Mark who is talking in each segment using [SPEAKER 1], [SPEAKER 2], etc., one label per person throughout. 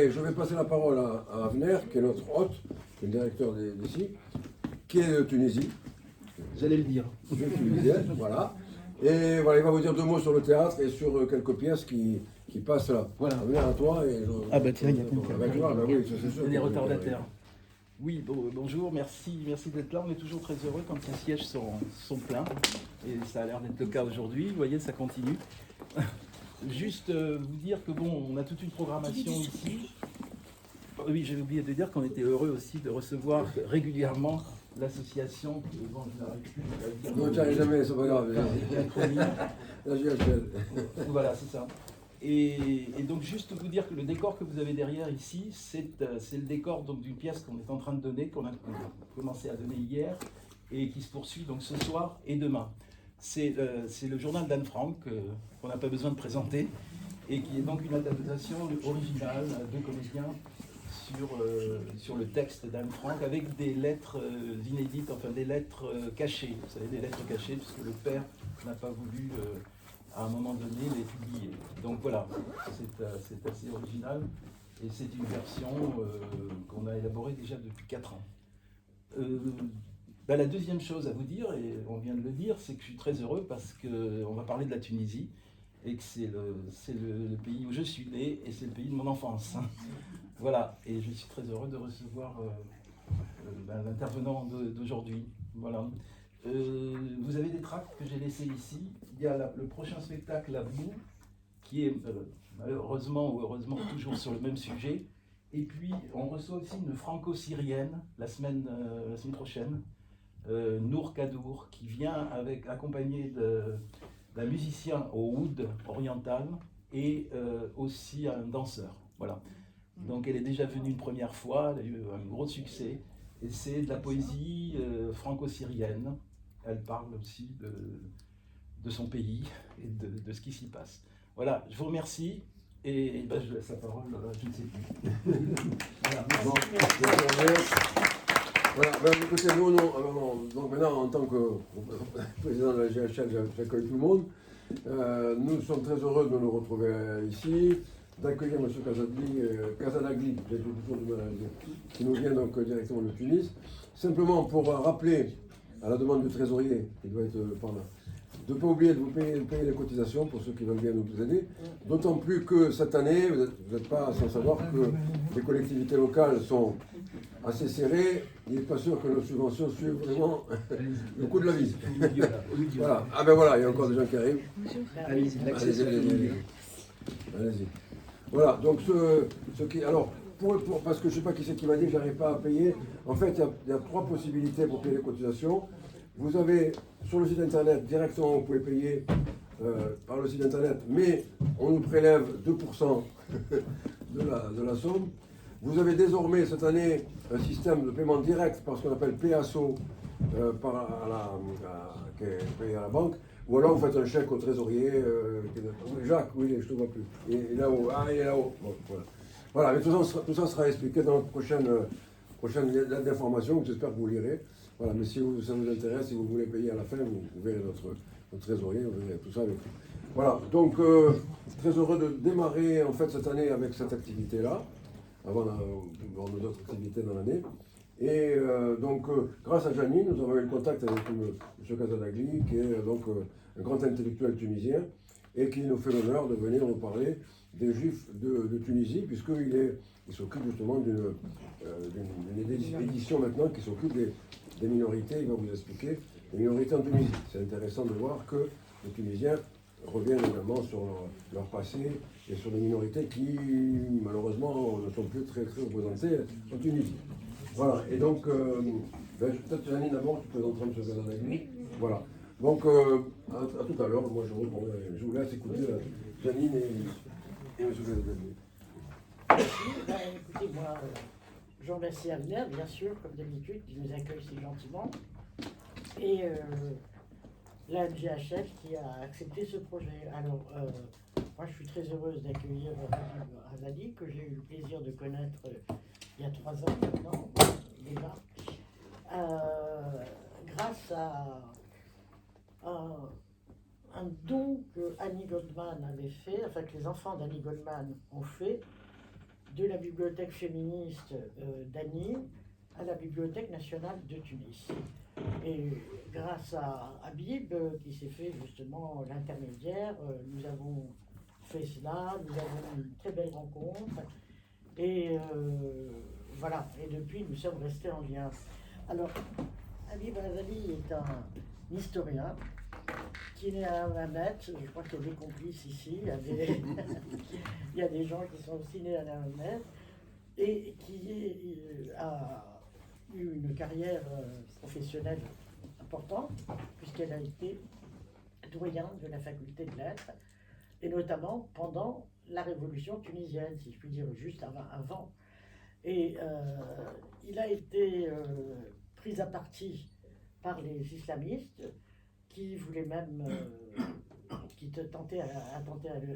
[SPEAKER 1] Allez, je vais passer la parole à Avner, qui est notre hôte, le directeur d'ici, qui est de Tunisie.
[SPEAKER 2] J'allais le dire.
[SPEAKER 1] Tunisien, voilà. Et voilà, il va vous dire 2 mots sur le théâtre et sur quelques pièces qui passent là.
[SPEAKER 2] Voilà.
[SPEAKER 1] Avner, à toi.
[SPEAKER 2] Ah bah tiens, il y a quelqu'un.
[SPEAKER 1] Ah bah, tu vois, bah oui, c'est sûr.
[SPEAKER 2] Les retardataires. Oui, bonjour, merci d'être là. On est toujours très heureux quand les sièges sont pleins. Et ça a l'air d'être le cas aujourd'hui. Vous voyez, ça continue. Juste vous dire que bon, on a toute une programmation ici. Oui, j'ai oublié de dire qu'on était heureux aussi de recevoir régulièrement l'association. Bon, je n'arrive plus à le dire.
[SPEAKER 1] Non, tu n'arrives jamais, c'est pas grave. La GHL.
[SPEAKER 2] Voilà, c'est ça. Et donc juste vous dire que le décor que vous avez derrière ici, c'est le décor donc d'une pièce qu'on est en train de donner, qu'on a commencé à donner hier, et qui se poursuit donc ce soir et demain. C'est le journal d'Anne Frank, qu'on n'a pas besoin de présenter, et qui est donc une adaptation originale de comédiens sur le texte d'Anne Frank, avec des lettres inédites, enfin des lettres cachées. Vous savez, des lettres cachées, puisque le père n'a pas voulu, à un moment donné, les publier. Donc voilà, c'est assez original, et c'est une version qu'on a élaborée déjà depuis 4 ans. La deuxième chose à vous dire, et on vient de le dire, c'est que je suis très heureux parce qu'on va parler de la Tunisie, et que c'est le pays où je suis né, et c'est le pays de mon enfance. Voilà, et je suis très heureux de recevoir l'intervenant d'aujourd'hui. Voilà. Vous avez des tracts que j'ai laissés ici. Il y a le prochain spectacle à vous, qui est malheureusement ou heureusement toujours sur le même sujet. Et puis on reçoit aussi une franco-syrienne la semaine prochaine, Nour Kadour, qui vient accompagné d'un musicien au oud oriental et aussi un danseur. Voilà. Donc elle est déjà venue une première fois, elle a eu un gros succès, et c'est de la poésie franco-syrienne. Elle parle aussi de son pays et de ce qui s'y passe. Voilà, je vous remercie, et ben, je laisse la parole, je ne sais plus. Voilà,
[SPEAKER 1] Bon, voilà, ben, écoutez, nous, donc maintenant, en tant que président de la GHL, j'accueille tout le monde. Nous sommes très heureux de nous retrouver ici, d'accueillir M. Casadagli, j'ai toujours du mal à le dire, qui nous vient donc directement de Tunis. Simplement pour rappeler, à la demande du trésorier, qui doit être par là, de ne pas oublier de vous payer les cotisations pour ceux qui veulent bien nous aider. D'autant plus que cette année, vous n'êtes pas sans savoir que les collectivités locales sont assez serrées. Il n'est pas sûr que nos subventions suivent vraiment le coût de la vie. Voilà. Ah ben voilà, il y a encore des gens qui arrivent. Allez-y. Voilà, donc ce qui... Alors, parce que je ne sais pas qui c'est qui m'a dit que je n'arrive pas à payer. En fait, il y a 3 possibilités pour payer les cotisations. Vous avez sur le site internet, directement, vous pouvez payer par le site internet, mais on nous prélève 2% de la somme. Vous avez désormais cette année un système de paiement direct par ce qu'on appelle PASO qui est payé à la banque, ou alors vous faites un chèque au trésorier. Jacques, oui, je ne te vois plus. Il est là-haut. Ah, il est là-haut. Bon, voilà, mais tout ça sera expliqué dans notre prochaine lettre d'information, j'espère que vous lirez. Voilà, mais si ça vous intéresse, si vous voulez payer à la fin, vous verrez notre trésorier, vous verrez tout ça avec lui. Voilà, donc très heureux de démarrer en fait cette année avec cette activité-là, avant d'avoir nos autres activités dans l'année. Et donc, grâce à Janine, nous avons eu le contact avec M. Casadagli, qui est donc un grand intellectuel tunisien, et qui nous fait l'honneur de venir nous parler des Juifs de Tunisie, puisqu'il s'occupe justement d'une édition maintenant qui s'occupe des minorités, il va vous expliquer, des minorités en Tunisie. C'est intéressant de voir que les Tunisiens reviennent également sur leur passé et sur les minorités qui, malheureusement, ne sont plus très représentées en Tunisie. Voilà, et donc, peut-être Janine d'abord, tu présenteras M. Casadagli. Voilà. Donc, à tout à l'heure, moi je vous laisse écouter Janine et M. Casadagli.
[SPEAKER 3] Écoutez, moi, je remercie Avner, bien sûr, comme d'habitude, qui nous accueille si gentiment. Et la GHF qui a accepté ce projet. Alors, moi, je suis très heureuse d'accueillir Azali, que j'ai eu le plaisir de connaître il y a 3 ans maintenant, déjà, grâce à un don que Annie Goldman avait fait, enfin que les enfants d'Annie Goldman ont fait, de la bibliothèque féministe d'Ani à la Bibliothèque nationale de Tunis. Et grâce à Habib, qui s'est fait justement l'intermédiaire, nous avons fait cela, nous avons eu une très belle rencontre. Et voilà, et depuis nous sommes restés en lien. Alors, Habib Ghazali est un historien qui est né à Hammamet. Je crois qu'il y a des complices ici, il y a des gens qui sont aussi nés à Hammamet, et qui a eu une carrière professionnelle importante, puisqu'elle a été doyen de la faculté de lettres, et notamment pendant la révolution tunisienne, si je puis dire, juste avant. Et il a été pris à partie par les islamistes qui voulaient même, qui tentaient à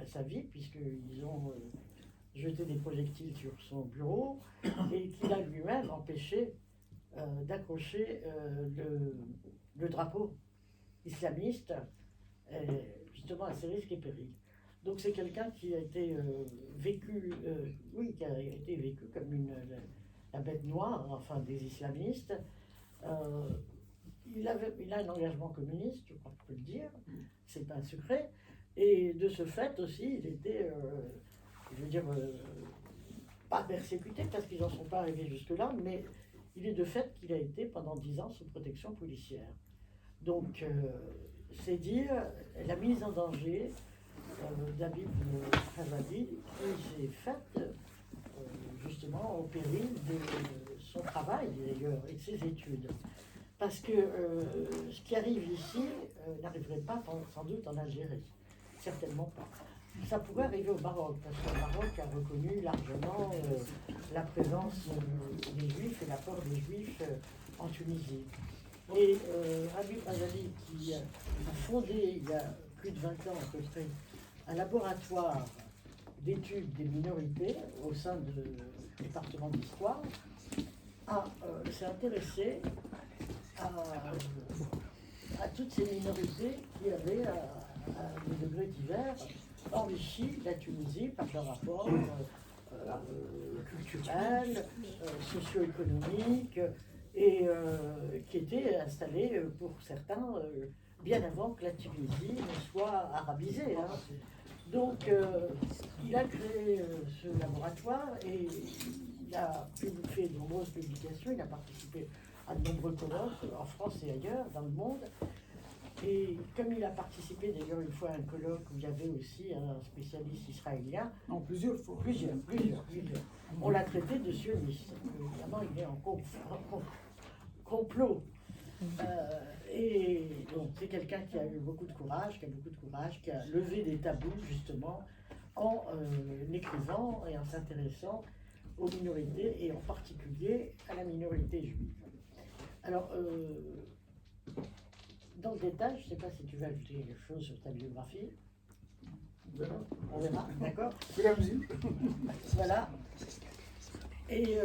[SPEAKER 3] sa vie, puisqu'ils ont jeté des projectiles sur son bureau, et qu'il a lui-même empêché d'accrocher le drapeau islamiste, justement à ses risques et périls. Donc c'est quelqu'un qui a été vécu, qui a été vécu comme la bête noire, enfin des islamistes. Il a un engagement communiste, je crois qu'on peut le dire, c'est pas un secret. Et de ce fait aussi, il était, je veux dire, pas persécuté parce qu'ils n'en sont pas arrivés jusque-là, mais il est de fait qu'il a été pendant 10 ans sous protection policière. Donc, c'est dire la mise en danger d'Habib Ghazali qui s'est faite justement au péril de son travail d'ailleurs et de ses études. Parce que ce qui arrive ici n'arriverait pas sans doute en Algérie, certainement pas. Ça pourrait arriver au Maroc, parce que le Maroc a reconnu largement la présence des Juifs et l'apport des Juifs en Tunisie. Et Habib Ghazali, qui a fondé il y a plus de 20 ans à peu près un laboratoire d'études des minorités au sein du département d'histoire, s'est intéressé à toutes ces minorités qui avaient, à des degrés divers, enrichi la Tunisie par leur rapport culturel, socio-économique, et qui était installé pour certains bien avant que la Tunisie ne soit arabisée. Hein. Donc il a créé ce laboratoire et il a fait de nombreuses publications, il a participé à de nombreux colloques en France et ailleurs dans le monde. Et comme il a participé d'ailleurs une fois à un colloque où il y avait aussi un spécialiste israélien.
[SPEAKER 4] Non, plusieurs fois.
[SPEAKER 3] Plusieurs. On l'a traité de sioniste. Évidemment, il est en complot. Et donc, c'est quelqu'un qui a eu beaucoup de courage, qui a levé des tabous justement en écrivant et en s'intéressant aux minorités et en particulier à la minorité juive. Alors, dans le détail, je ne sais pas si tu veux ajouter quelque chose sur ta biographie. On verra, d'accord. Voilà. Et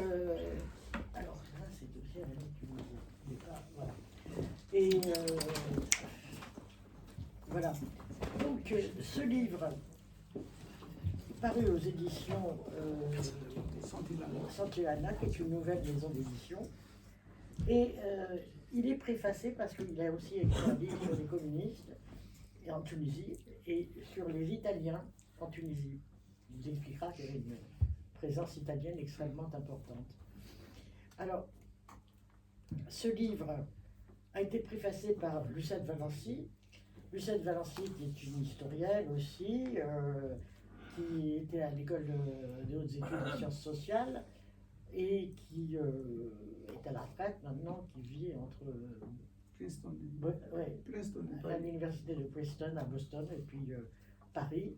[SPEAKER 3] alors, ça, c'est aussi à la limite, voilà. Et voilà. Donc, ce livre, paru aux éditions Santillana, qui est une nouvelle maison d'édition, et il est préfacé parce qu'il a aussi écrit un livre sur les communistes et en Tunisie et sur les Italiens en Tunisie. Il vous expliquera qu'il y avait une présence italienne extrêmement importante. Alors, ce livre a été préfacé par Lucette Valency. Lucette Valency, qui est une historienne aussi, qui était à l'école des hautes études de sciences sociales et qui est à la retraite maintenant, qui vit entre
[SPEAKER 4] Princeton.
[SPEAKER 3] À l'université de Princeton à Boston et puis Paris.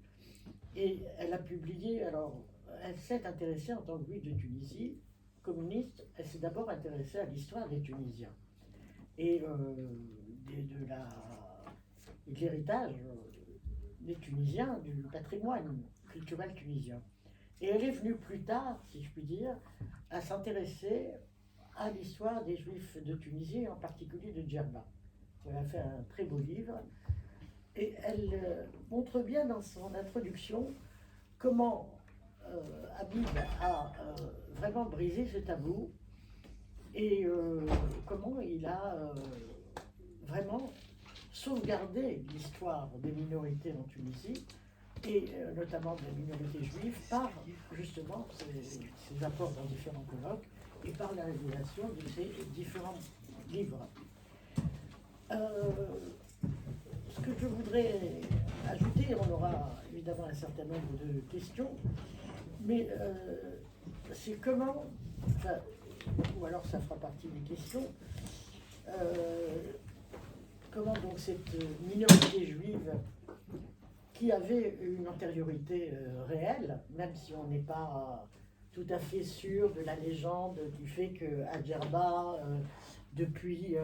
[SPEAKER 3] Et elle a publié, alors elle s'est intéressée en tant que juive de Tunisie, communiste, elle s'est d'abord intéressée à l'histoire des Tunisiens et de l'héritage des Tunisiens, du patrimoine culturel tunisien. Et elle est venue plus tard, si je puis dire, à s'intéresser à l'histoire des Juifs de Tunisie, en particulier de Djerba. Elle a fait un très beau livre. Et elle montre bien dans son introduction comment Habib a vraiment brisé ce tabou et comment il a vraiment sauvegardé l'histoire des minorités en Tunisie et notamment des minorités juives par justement ses apports dans différents colloques et par la réalisation de ces différents livres. Ce que je voudrais ajouter, on aura évidemment un certain nombre de questions, mais c'est comment, enfin, ou alors ça fera partie des questions, comment donc cette minorité juive qui avait une antériorité réelle, même si on n'est pas tout à fait sûr de la légende qui fait qu'à Djerba, depuis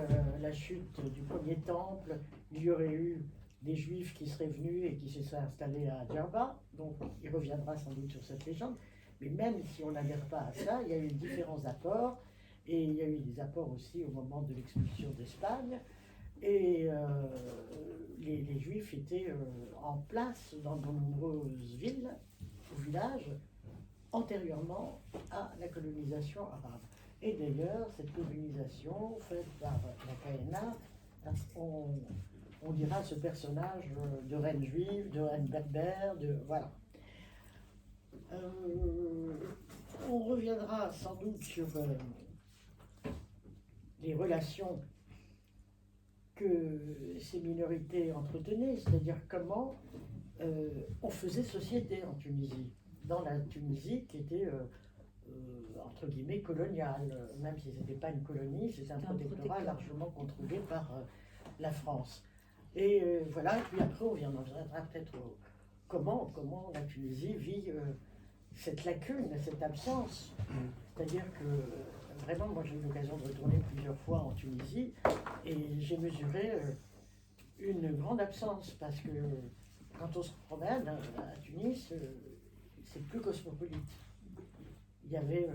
[SPEAKER 3] la chute du premier temple, il y aurait eu des juifs qui seraient venus et qui se seraient installés à Djerba, donc il reviendra sans doute sur cette légende, mais même si on n'adhère pas à ça, il y a eu différents apports, et il y a eu des apports aussi au moment de l'expulsion d'Espagne, et les juifs étaient en place dans de nombreuses villes ou villages antérieurement à la colonisation arabe. Et d'ailleurs, cette colonisation faite par la KNA, on dira ce personnage de reine juive, de reine berbère, de voilà. On reviendra sans doute sur les relations que ces minorités entretenaient, c'est-à-dire comment on faisait société en Tunisie, dans la Tunisie qui était entre guillemets coloniale, même si ce n'était pas une colonie, c'était un protectorat largement contrôlé par la France. Et voilà, et puis après on viendra peut-être comment la Tunisie vit cette lacune, cette absence. C'est-à-dire que vraiment, moi j'ai eu l'occasion de retourner plusieurs fois en Tunisie et j'ai mesuré une grande absence parce que quand on se promène à Tunis, c'est plus cosmopolite. Il y avait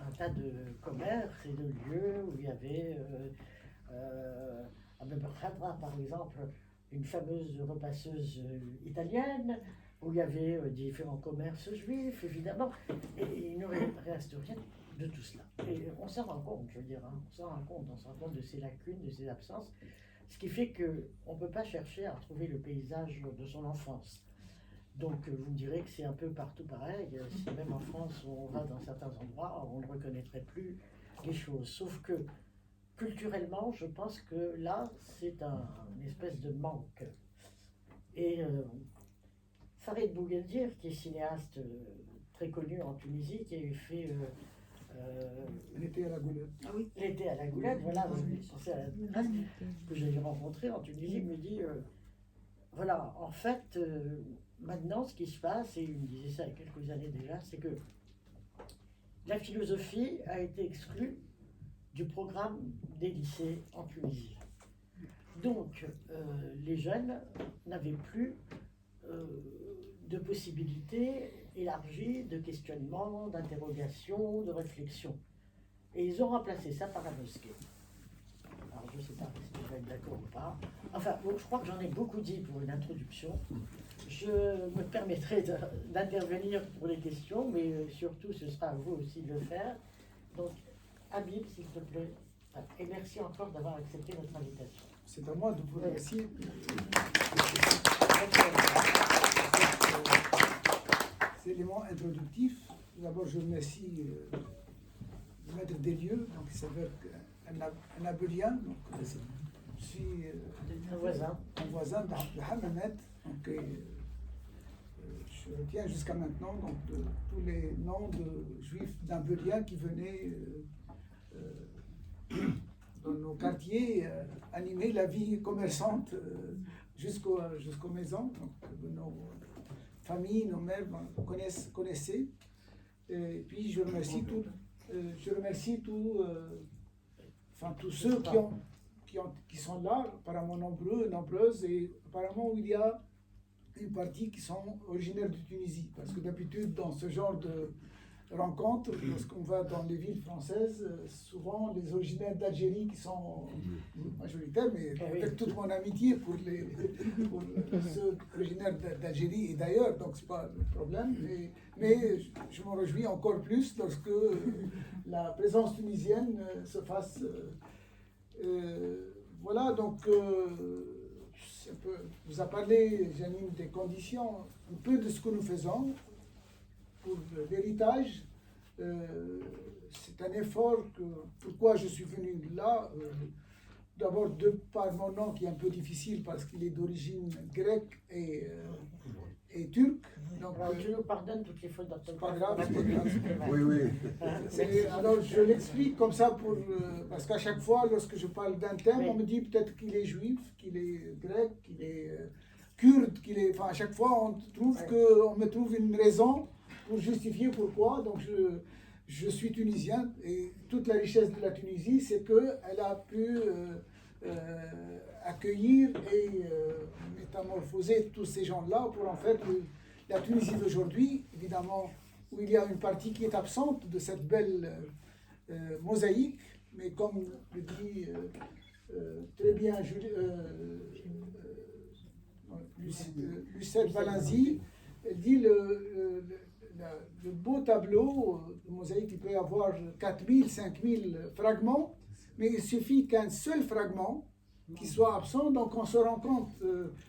[SPEAKER 3] un tas de commerces et de lieux où il y avait à Bab Khadra, par exemple, une fameuse repasseuse italienne, où il y avait différents commerces juifs, évidemment, et il ne reste rien de tout cela. Et on s'en rend compte, je veux dire, hein, on se rend compte de ces lacunes, de ces absences, ce qui fait qu'on ne peut pas chercher à retrouver le paysage de son enfance. Donc vous me direz que c'est un peu partout pareil, si même en France on va dans certains endroits, on ne reconnaîtrait plus les choses. Sauf que culturellement, je pense que là, c'est une espèce de manque. Et Farid Bouguendir, qui est cinéaste très connu en Tunisie, qui a eu fait
[SPEAKER 4] L'été à la Goulette.
[SPEAKER 5] Ah oui.
[SPEAKER 3] L'été à la Goulette, voilà, c'est à la que j'ai rencontré en Tunisie, il me dit, voilà, en fait, maintenant, ce qui se passe, et il me disait ça il y a quelques années déjà, c'est que la philosophie a été exclue du programme des lycées en Tunisie. Donc, les jeunes n'avaient plus de possibilités élargies de questionnement, d'interrogation, de réflexion. Et ils ont remplacé ça par la mosquée. Alors, je ne sais pas si je vais être d'accord ou pas. Enfin, bon, je crois que j'en ai beaucoup dit pour une introduction. Je me permettrai d'intervenir pour les questions, mais surtout, ce sera à vous aussi de le faire. Donc, Habib, s'il te plaît, et merci encore d'avoir accepté notre invitation.
[SPEAKER 4] C'est à moi de vous remercier. Ces éléments introductifs. D'abord, je remercie le maître des lieux, donc il s'avère un abélien, donc je suis
[SPEAKER 3] Un voisin.
[SPEAKER 4] un voisin de Hammamet, donc je retiens jusqu'à maintenant donc, tous les noms de juifs d'Ambélien qui venaient dans nos quartiers animer la vie commerçante jusqu'aux maisons. Donc, nos familles, nos mères connaissaient. Et puis je remercie tous ceux qui sont là, apparemment nombreuses, et apparemment où il y a une partie qui sont originaires de Tunisie. Parce que d'habitude, dans ce genre rencontre lorsqu'on va dans les villes françaises, souvent les originaires d'Algérie qui sont majoritaires, mais avec toute mon amitié pour ceux originaires d'Algérie et d'ailleurs, donc c'est pas le problème, mais je m'en réjouis encore plus lorsque la présence tunisienne se fasse. Voilà, donc vous a parlé, Janine, des conditions, un peu de ce que nous faisons. Pour l'héritage, c'est un effort pourquoi je suis venu là. D'abord, de par mon nom qui est un peu difficile parce qu'il est d'origine grecque et turque. Donc,
[SPEAKER 3] tu nous pardonnes toutes les fautes d'orthographe.
[SPEAKER 4] Pas grave, c'est pas grave.
[SPEAKER 1] Oui, oui.
[SPEAKER 4] Alors, je l'explique comme ça parce qu'à chaque fois, lorsque je parle d'un thème,
[SPEAKER 3] Oui.
[SPEAKER 4] on me dit peut-être qu'il est juif, qu'il est grec, qu'il est kurde, Enfin, à chaque fois, on me trouve une raison pour justifier pourquoi. Donc je suis tunisien et toute la richesse de la Tunisie, c'est qu'elle a pu accueillir et métamorphoser tous ces gens-là pour en faire la Tunisie d'aujourd'hui, évidemment, où il y a une partie qui est absente de cette belle mosaïque, mais comme le dit très bien Lucette Valenzi, elle dit le beau tableau de mosaïque, il peut y avoir 4000, 5000 fragments, mais il suffit qu'un seul fragment qui soit absent, donc on se rend compte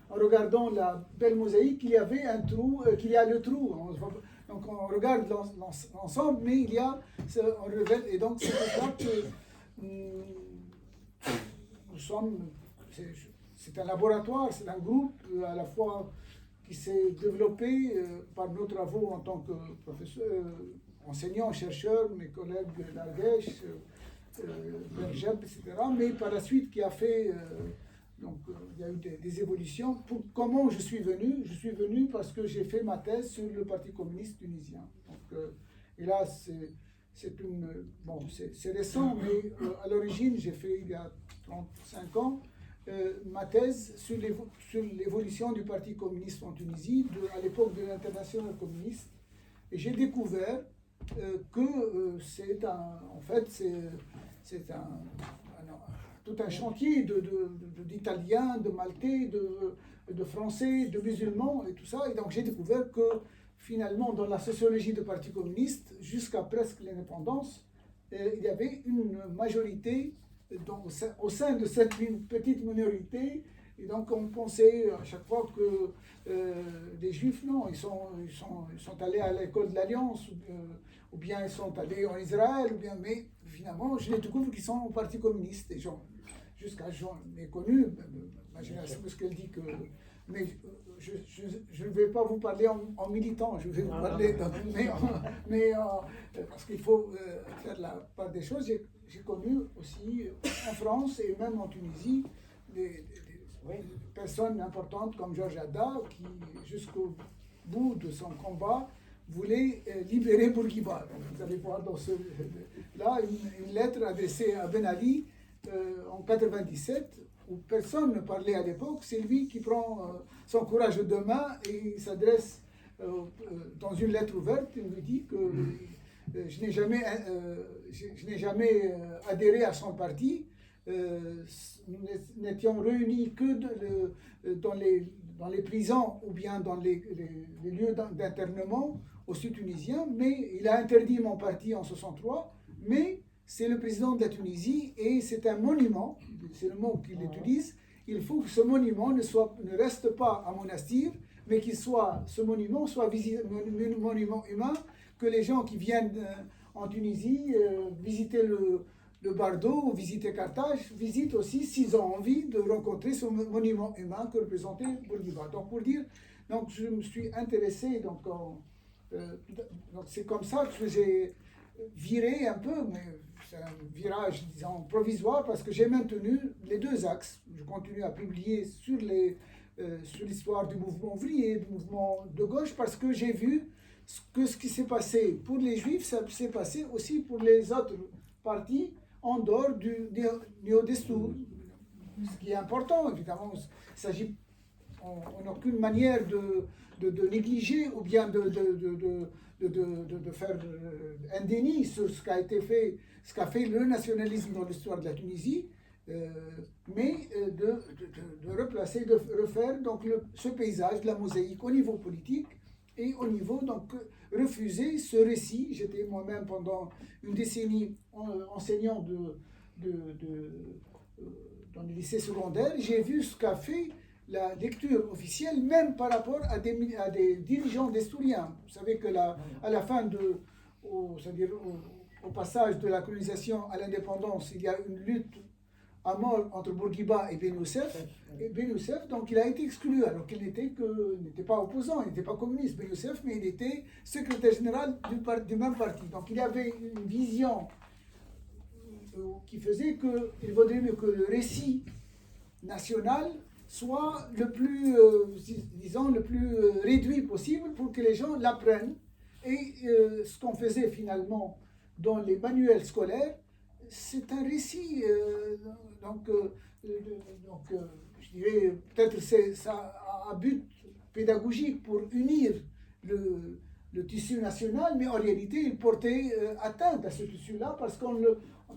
[SPEAKER 4] en regardant la belle mosaïque qu'il y avait un trou, qu'il y a le trou. Donc on regarde l'ensemble, mais il y a, on révèle, et donc c'est pour ça que nous sommes, c'est un laboratoire, c'est un groupe à la fois qui s'est développé par nos travaux en tant que professeur, enseignant, chercheur, mes collègues d'Ardèche, Bergeb, etc. Mais par la suite qui a fait, donc il y a eu des évolutions. Comment je suis venu? Je suis venu parce que j'ai fait ma thèse sur le Parti communiste tunisien. Donc, et là, c'est récent, mais à l'origine, j'ai fait il y a 35 ans, ma thèse sur l'évolution du Parti communiste en Tunisie, à l'époque de l'Internationale communiste. Et j'ai découvert que c'est tout un chantier d'Italiens, de Maltais, de Français, de musulmans et tout ça. Et donc j'ai découvert que finalement, dans la sociologie du Parti communiste, jusqu'à presque l'indépendance, il y avait une majorité au sein de cette petite minorité. Et donc on pensait à chaque fois que les Juifs, non, ils sont allés à l'école de l'Alliance, ou bien ils sont allés en Israël, mais finalement je les découvre qu'ils sont au Parti communiste. Et jusqu'à j'en ai connu, ma génération, parce qu'elle dit que... Mais je ne vais pas vous parler en militant, je vais vous parler... parce qu'il faut faire la part des choses. J'ai connu aussi en France et même en Tunisie des personnes importantes comme Georges Hadda qui, jusqu'au bout de son combat, voulait libérer Bourguiba. Donc, vous allez voir là une lettre adressée à Ben Ali en 97, où personne ne parlait à l'époque. C'est lui qui prend son courage de main et il s'adresse dans une lettre ouverte. Il me dit que je n'ai jamais adhéré à son parti. Nous n'étions réunis que dans les prisons ou bien dans les lieux d'internement au sud tunisien, mais il a interdit mon parti en 63, mais c'est le président de la Tunisie et c'est un monument, c'est le mot qu'il utilise. Il faut que ce monument ne reste pas à Monastir, mais ce monument soit un monument humain, que les gens qui viennent en Tunisie visiter le Bardo ou visiter Carthage visitent aussi s'ils ont envie de rencontrer ce monument humain que représentait Bourguiba. Donc pour dire, donc je me suis intéressé, donc c'est comme ça que j'ai viré un peu, mais c'est un virage, disons, provisoire, parce que j'ai maintenu les deux axes. Je continue à publier sur l'histoire du mouvement ouvrier, du mouvement de gauche, parce que j'ai vu que ce qui s'est passé pour les Juifs, ça s'est passé aussi pour les autres partis en dehors du néo-destour. Ce qui est important, évidemment, il s'agit en aucune manière de négliger ou bien de faire un déni sur ce qu'a été fait, ce qu'a fait le nationalisme dans l'histoire de la Tunisie, mais de replacer, de refaire donc ce paysage de la mosaïque au niveau politique et au niveau, donc, refuser ce récit. J'étais moi-même pendant une décennie enseignant dans les lycées secondaires. J'ai vu ce qu'a fait la lecture officielle, même par rapport à des dirigeants destouriens. Vous savez que à la fin c'est-à-dire au passage de la colonisation à l'indépendance, il y a une lutte à mort entre Bourguiba et Ben Youssef. Et Ben Youssef, donc, il a été exclu, alors qu'il n'était pas opposant, il n'était pas communiste, Ben Youssef, mais il était secrétaire général du même parti. Donc il avait une vision qui faisait qu'il vaudrait mieux que le récit national soit le plus, disons, le plus réduit possible pour que les gens l'apprennent. Et ce qu'on faisait finalement dans les manuels scolaires, c'est un récit, je dirais, peut-être ça a un but pédagogique pour unir le tissu national, mais en réalité, il portait atteinte à ce tissu-là parce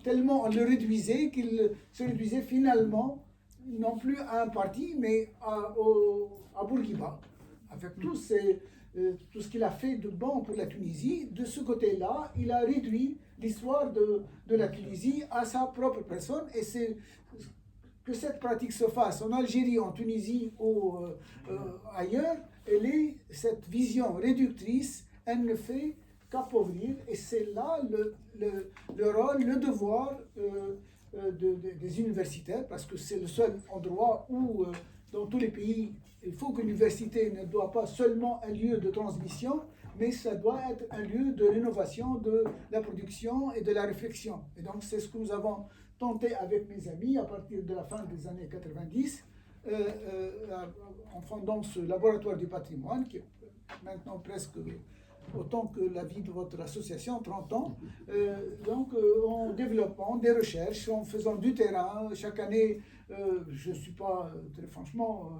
[SPEAKER 4] tellement on le réduisait qu'il se réduisait finalement non plus à un parti, mais à Bourguiba, avec tout ce qu'il a fait de bon pour la Tunisie. De ce côté-là, il a réduit l'histoire de la Tunisie à sa propre personne, et c'est que cette pratique se fasse en Algérie, en Tunisie ou ailleurs, cette vision réductrice, elle ne fait qu'appauvrir, et c'est là le rôle, le devoir des universitaires, parce que c'est le seul endroit où, dans tous les pays, il faut que l'université ne soit pas seulement un lieu de transmission, mais ça doit être un lieu de rénovation de la production et de la réflexion. Et donc c'est ce que nous avons tenté avec mes amis à partir de la fin des années 90, en fondant ce laboratoire du patrimoine, qui est maintenant presque autant que la vie de votre association, 30 ans, en développant des recherches, en faisant du terrain. Chaque année, je ne suis pas, très franchement,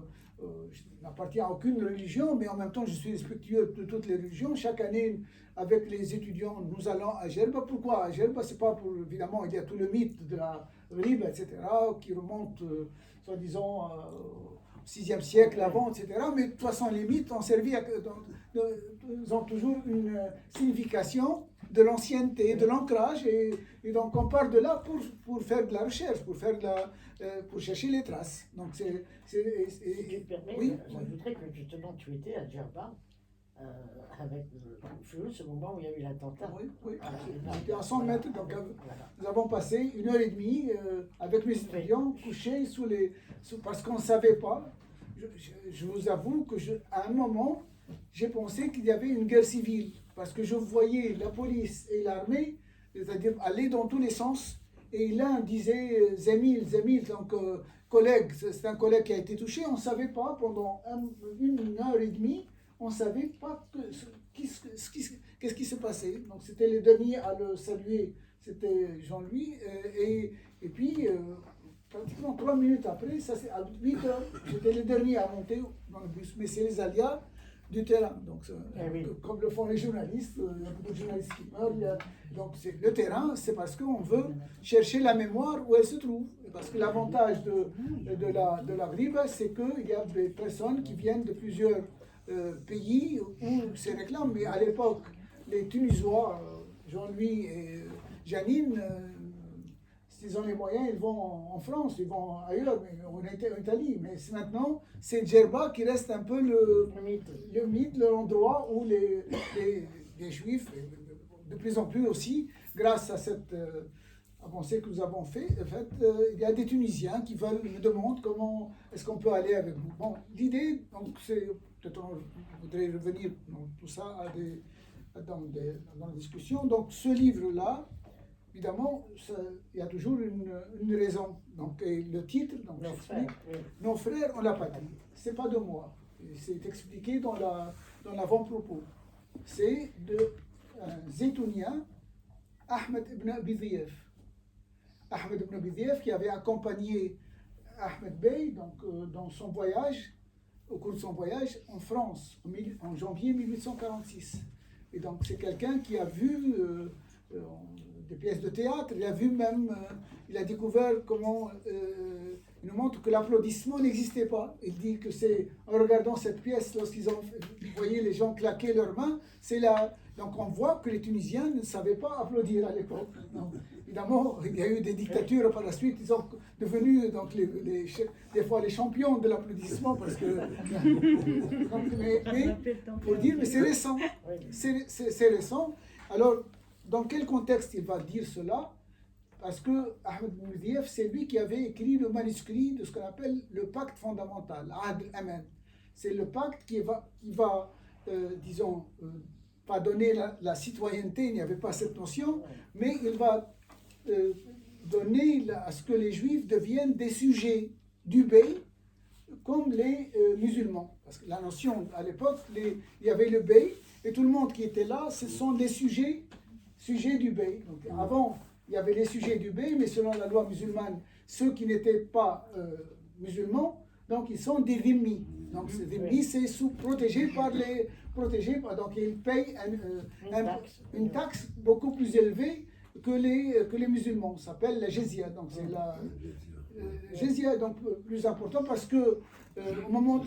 [SPEAKER 4] je n'appartiens à aucune religion, mais en même temps, je suis respectueux de toutes les religions. Chaque année, avec les étudiants, nous allons à Gerba. Pourquoi à Gerba? C'est pas pour, évidemment, il y a tout le mythe de la ribe, etc., qui remonte, soi-disant, au 6e siècle avant, etc. Mais de toute façon, les mythes ont servi ils ont toujours une signification de l'ancienneté, de l'ancrage, et donc on part de là pour faire de la recherche, pour chercher les traces. Donc
[SPEAKER 3] Si tu te permets,
[SPEAKER 4] oui,
[SPEAKER 3] j'ajouterais que justement tu étais à Djerba avec Flou, ce moment où il y a eu l'attentat.
[SPEAKER 4] Oui. J'étais à 100 mètres, donc nous avons passé 1h30 avec mes étudiants couchés parce qu'on ne savait pas. Je vous avoue que à un moment, j'ai pensé qu'il y avait une guerre civile, parce que je voyais la police et l'armée, c'est-à-dire aller dans tous les sens, et l'un disait Zemil, donc collègue, c'est un collègue qui a été touché. On ne savait pas, pendant 1h30, on ne savait pas qu'est-ce qui se passait. Donc c'était le dernier à le saluer, c'était Jean-Louis, et puis pratiquement 3 minutes après, ça c'est à 8h, j'étais le dernier à monter dans le bus, mais c'est les aléas du terrain. Donc, comme le font les journalistes, il y a beaucoup de journalistes qui meurent. Donc, le terrain, c'est parce qu'on veut chercher la mémoire où elle se trouve. Parce que l'avantage de la grippe, c'est qu'il y a des personnes qui viennent de plusieurs pays où c'est réclame. Mais à l'époque, les Tunisois, Jean-Louis et Janine, s'ils ont les moyens, ils vont en France, ils vont ailleurs, mais en Italie. Mais maintenant, c'est Djerba qui reste un peu le mythe, l'endroit où les Juifs, de plus en plus aussi, grâce à cette avancée que nous avons faite, en fait, il y a des Tunisiens qui me demandent comment est-ce qu'on peut aller avec vous. Bon, l'idée, donc, c'est, peut-être on voudrait revenir dans tout ça dans la discussion. Donc, ce livre-là, évidemment, il y a toujours une raison. Donc, et le titre, donc, Nos frères ont la patrie. Ce n'est pas de moi. C'est expliqué dans l'avant-propos. C'est d'un Zaytounien, Ahmed ibn Abi Dhiaf. Ahmed ibn Abi Dhiaf qui avait accompagné Ahmed Bey dans son voyage, au cours de son voyage en France, en janvier 1846. Et donc c'est quelqu'un qui a vu des pièces de théâtre, il a vu même, il a découvert comment, il nous montre que l'applaudissement n'existait pas. Il dit que c'est en regardant cette pièce, lorsqu'ils ont, vous voyez les gens claquer leurs mains, c'est là. Donc on voit que les Tunisiens ne savaient pas applaudir à l'époque. Évidemment, il y a eu des dictatures par la suite, ils sont devenus donc des fois les champions de l'applaudissement parce que. mais pour dire, mais c'est récent, c'est récent. Alors, dans quel contexte il va dire cela? Parce que Ahmed Boumedief, c'est lui qui avait écrit le manuscrit de ce qu'on appelle le pacte fondamental, Ahd al-Aman. C'est le pacte qui va disons, pas donner la citoyenneté, il n'y avait pas cette notion, mais il va donner à ce que les Juifs deviennent des sujets du bey, comme les musulmans. Parce que la notion, à l'époque, il y avait le bey, et tout le monde qui était là, ce sont des sujets du bey. Donc, avant, il y avait les sujets du bey, mais selon la loi musulmane, ceux qui n'étaient pas musulmans, donc ils sont des dhimmis. Donc ces dhimmis, c'est protégés par donc ils payent une taxe beaucoup plus élevée que les musulmans. Ça s'appelle la jizya. Donc c'est la jizya, donc plus important parce que au moment où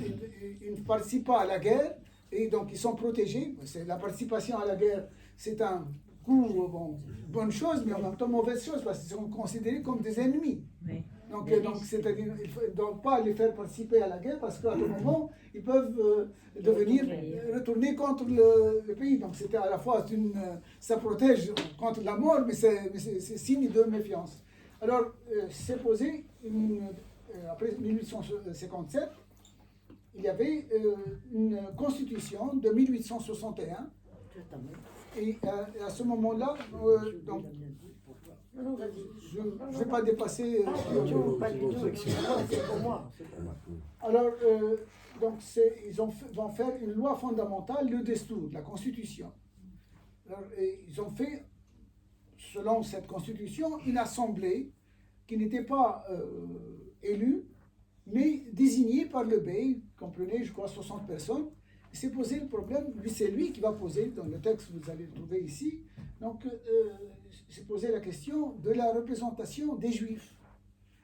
[SPEAKER 4] ils ne participent pas à la guerre, et donc ils sont protégés. La participation à la guerre, c'est un bonne chose, mais en même temps mauvaise chose, parce qu'ils sont considérés comme des ennemis. Oui. Donc c'est-à-dire, il ne faut pas les faire participer à la guerre, parce qu'à tout moment, ils peuvent retourner contre le pays. Donc c'était à la fois, ça protège contre la mort, mais c'est signe de méfiance. Alors, c'est posé, après 1857, il y avait une constitution de 1861, et à ce moment-là, donc, je ne vais pas dépasser. Alors, donc ils vont faire une loi fondamentale, le Destour, la Constitution. Alors, ils ont fait, selon cette Constitution, une assemblée qui n'était pas élue, mais désignée par le bey, comprenez, je crois, 60 personnes. Il s'est posé le problème, c'est lui qui va poser, dans le texte vous allez le trouver ici, donc s'est posé la question de la représentation des Juifs.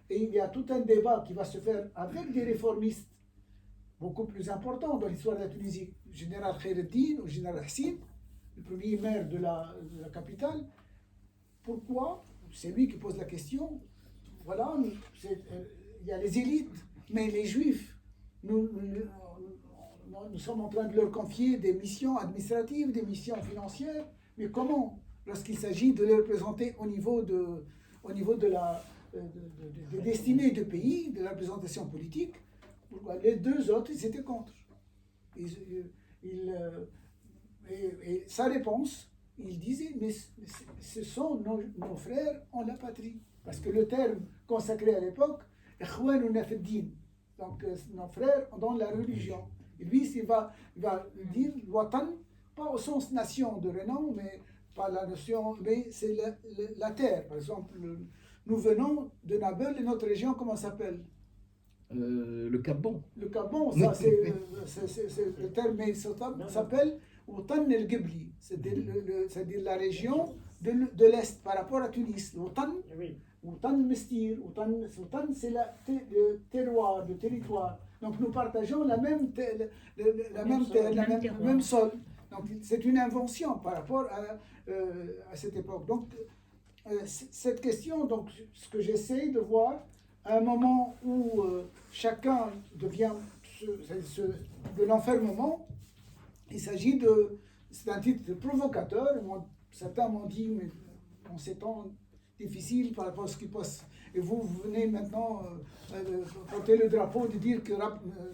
[SPEAKER 4] Et il y a tout un débat qui va se faire avec des réformistes beaucoup plus importants dans l'histoire de la Tunisie. Le général Khaireddine ou le général Hassin, le premier maire de la capitale. Pourquoi? C'est lui qui pose la question. Voilà, il y a les élites, mais les Juifs, nous sommes en train de leur confier des missions administratives, des missions financières, mais comment, lorsqu'il s'agit de les représenter au niveau des destinées du pays, de la représentation politique, les deux autres, ils étaient contre. Et sa réponse, il disait, mais ce sont nos frères en la patrie. Parce que le terme consacré à l'époque, donc nos frères dans la religion. Et lui, il va dire Watan, pas au sens nation de renom, mais pas la notion, mais c'est la terre. Par exemple, nous venons de Nabeul et notre région, comment s'appelle?
[SPEAKER 2] Le Cap-Bon.
[SPEAKER 4] Le Cap-Bon, ça c'est le terme, mais ça s'appelle Watan el-Gibli, c'est-à-dire la région de l'Est par rapport à Tunis. Watan, Watan Mestir, Watan c'est le terroir, le territoire. Donc nous partageons la même terre, le même sol. Donc c'est une invention par rapport à cette époque. Donc cette question, donc ce que j'essaie de voir, à un moment où chacun devient de l'enfermement, il s'agit c'est un titre provocateur. Certains m'ont dit, mais en ces temps difficiles par rapport à ce qui passe, et vous venez maintenant porter le drapeau, de dire que,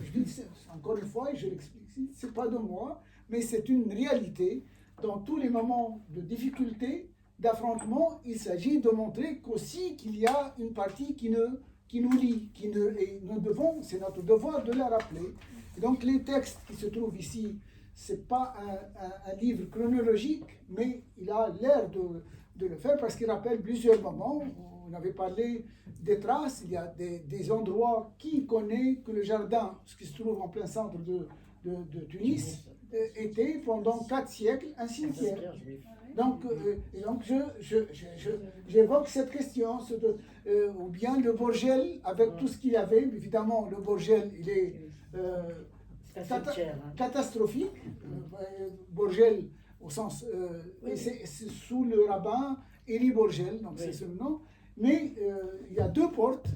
[SPEAKER 4] je dis encore une fois, et je l'explique ici, c'est pas de moi, mais c'est une réalité. Dans tous les moments de difficulté, d'affrontement, il s'agit de montrer qu'aussi qu'il y a une partie qui nous lie, et nous devons, c'est notre devoir de la rappeler. Et donc les textes qui se trouvent ici, c'est pas un livre chronologique, mais il a l'air de le faire parce qu'il rappelle plusieurs moments. On avait parlé des traces, il y a des endroits qui connaît que le jardin, ce qui se trouve en plein centre de Tunis, était pendant 4 siècles un cimetière. Donc j'évoque cette question, ou bien le Borgel, avec tout ce qu'il avait. Évidemment, le Borgel, il est catastrophique. Borgel, au sens, c'est sous le rabbin Élie Borgel, donc c'est ce nom. Mais il y a 2 portes,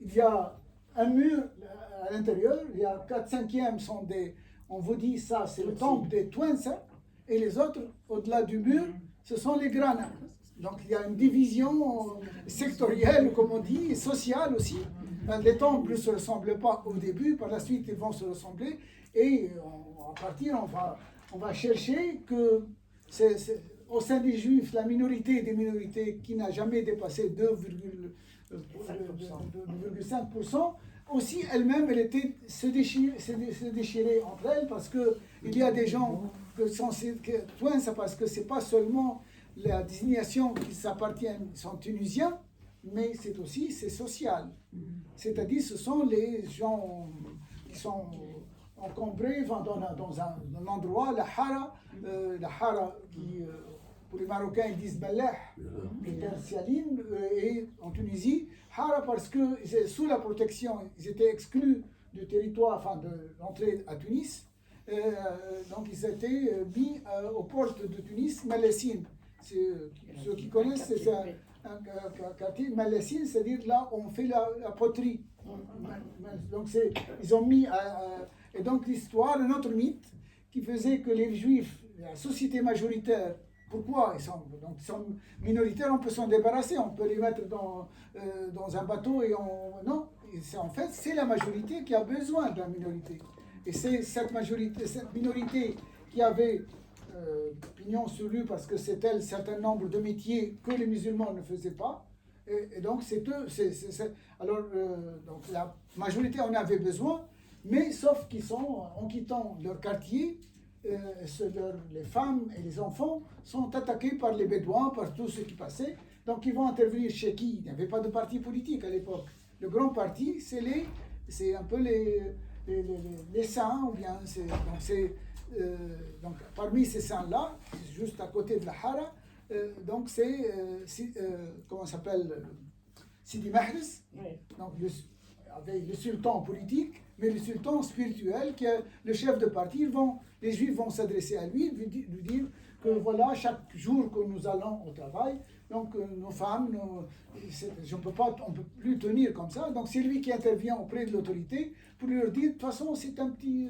[SPEAKER 4] il y a un mur à l'intérieur, il y a 4/5 sont des, on vous dit ça, c'est le temple des Touensa, et les autres, au-delà du mur, ce sont les Grana. Donc il y a une division sectorielle, comme on dit, et sociale aussi. Les temples ne se ressemblent pas au début, par la suite ils vont se ressembler, et à partir, on va chercher que au sein des Juifs, la minorité des minorités qui n'a jamais dépassé 2,5%, aussi elle-même, elle était se déchirer entre elles, parce qu'il y a des gens que sont Touensa, parce que c'est pas seulement la désignation qui s'appartiennent, sont tunisiens, mais c'est social. C'est-à-dire ce sont les gens qui sont encombrés dans un endroit, la Hara qui, pour les Marocains, ils disent Ballah, les terres salines, et en Tunisie, Hara parce que sous la protection, ils étaient exclus du territoire, enfin de l'entrée à Tunis, donc ils étaient mis aux portes de Tunis, Malessine. Ceux qui connaissent, c'est un quartier Malessine, c'est-à-dire là où on fait la poterie. Donc ils ont mis, et donc l'histoire, un autre mythe qui faisait que les Juifs, la société majoritaire, pourquoi ils sont minoritaires, on peut s'en débarrasser, on peut les mettre dans un bateau et non, en fait c'est la majorité qui a besoin de la minorité. Et c'est cette minorité qui avait pignon sur rue parce que c'était un certain nombre de métiers que les musulmans ne faisaient pas. Et donc c'est eux, alors donc la majorité en avait besoin, mais sauf qu'ils sont, en quittant leur quartier, les femmes et les enfants sont attaqués par les Bédouins, par tous ceux qui passaient. Donc ils vont intervenir chez qui? Il n'y avait pas de parti politique à l'époque. Le grand parti, c'est un peu les saints, ou bien donc parmi ces saints-là, juste à côté de la Hara, donc c'est comment ça s'appelle, Sidi Mahrez, donc avec le sultan politique, mais le sultan spirituel, qui est le chef de parti. Les Juifs vont s'adresser à lui, lui dire que voilà, chaque jour que nous allons au travail, donc nos femmes, on ne peut plus tenir comme ça. Donc c'est lui qui intervient auprès de l'autorité pour leur dire, de toute façon, c'est un petit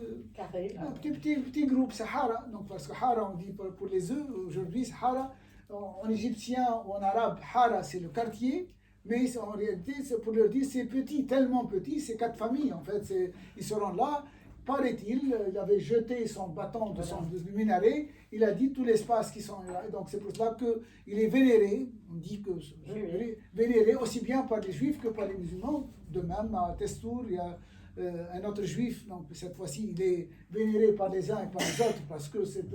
[SPEAKER 4] groupe, c'est Hara. Donc parce que Hara, on dit pour les œufs, aujourd'hui c'est Hara. En égyptien ou en arabe, Hara, c'est le quartier. Mais en réalité, c'est pour leur dire, c'est petit, tellement petit, c'est 4 familles en fait. Ils seront là. Paraît-il, il avait jeté son bâton du minaret, il a dit tout l'espace qui sont là. Et donc c'est pour cela qu'il est vénéré, on dit que vénéré aussi bien par les Juifs que par les musulmans. De même, à Testour, il y a un autre Juif, donc cette fois-ci, il est vénéré par les uns et par les autres, parce que c'est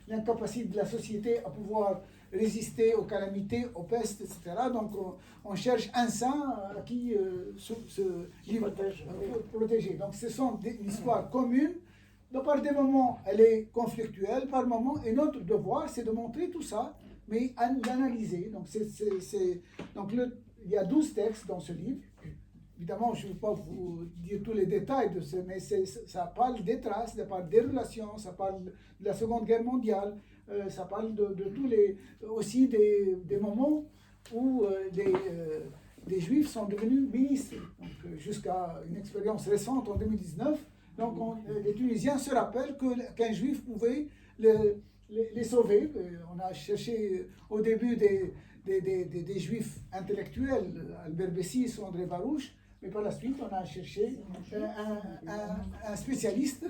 [SPEAKER 4] l'incapacité de la société à pouvoir résister aux calamités, aux pestes, etc. Donc on cherche un saint à qui se protéger. Donc ce sont des histoires communes. Donc par des moments, elle est conflictuelle, par moments, et notre devoir, c'est de montrer tout ça, mais à l'analyser. Donc, il y a 12 textes dans ce livre. Évidemment, je ne vais pas vous dire tous les détails de ce, mais ça parle des traces, ça parle des relations, ça parle de la Seconde Guerre mondiale, ça parle de tous aussi des moments où des Juifs sont devenus ministres. Donc, jusqu'à une expérience récente en 2019, donc les Tunisiens se rappellent qu'un Juif pouvait les sauver. On a cherché au début des Juifs intellectuels, Albert Bessis ou André Barouche, mais par la suite, on a cherché un spécialiste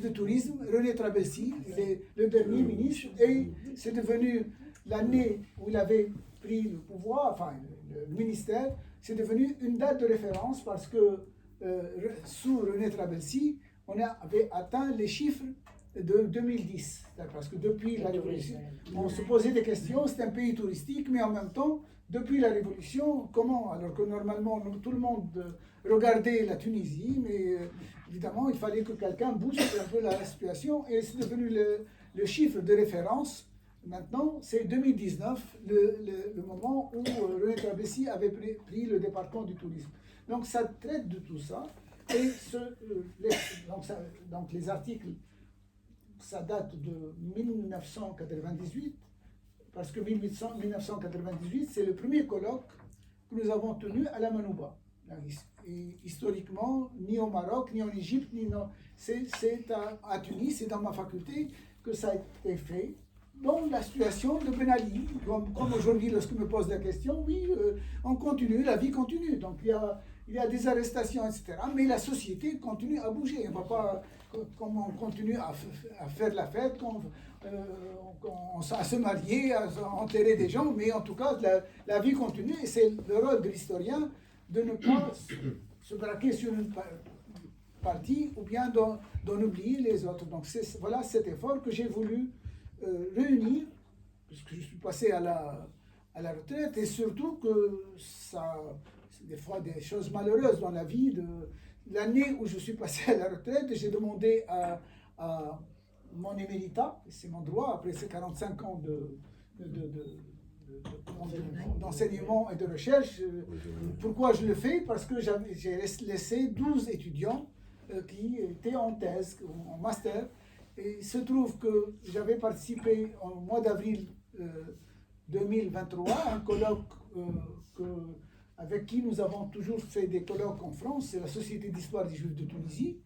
[SPEAKER 4] de tourisme, René Trabelsi, il est le dernier ministre, et c'est devenu l'année où il avait pris le pouvoir, enfin le ministère, c'est devenu une date de référence parce que sous René Trabelsi, on avait atteint les chiffres de 2010. Parce que depuis la Révolution, on se posait des questions, c'est un pays touristique, mais en même temps, depuis la Révolution, comment? Alors que normalement, tout le monde regardait la Tunisie, mais évidemment, il fallait que quelqu'un booste un peu la situation, et c'est devenu le chiffre de référence. Maintenant, c'est 2019, le moment où René Trabessi avait pris le département du tourisme. Donc, ça traite de tout ça. Et donc, les articles, ça date de 1998, parce que 1998, c'est le premier colloque que nous avons tenu à la Manouba. Et historiquement, ni au Maroc, ni en Égypte, c'est à Tunis, c'est dans ma faculté que ça a été fait. Dans la situation de Ben Ali, comme aujourd'hui, lorsque me pose la question, oui, on continue, la vie continue. Donc il y a des arrestations, etc. Mais la société continue à bouger. On ne va pas, comme on continue à faire la fête, à se marier, à enterrer des gens, mais en tout cas, la vie continue. Et c'est le rôle de l'historien de ne pas se braquer sur une partie ou bien d'en oublier les autres. Donc voilà cet effort que j'ai voulu réunir, puisque je suis passé à la retraite, et surtout que ça, c'est des fois des choses malheureuses dans la vie. L'année où je suis passé à la retraite, j'ai demandé à mon éméritat, c'est mon droit, après ces 45 ans d'enseignement et de recherche. Pourquoi je le fais? Parce que j'ai laissé 12 étudiants qui étaient en thèse, en master. Et il se trouve que j'avais participé au mois d'avril 2023 à un colloque avec qui nous avons toujours fait des colloques en France, c'est la Société d'histoire des Juifs de Tunisie,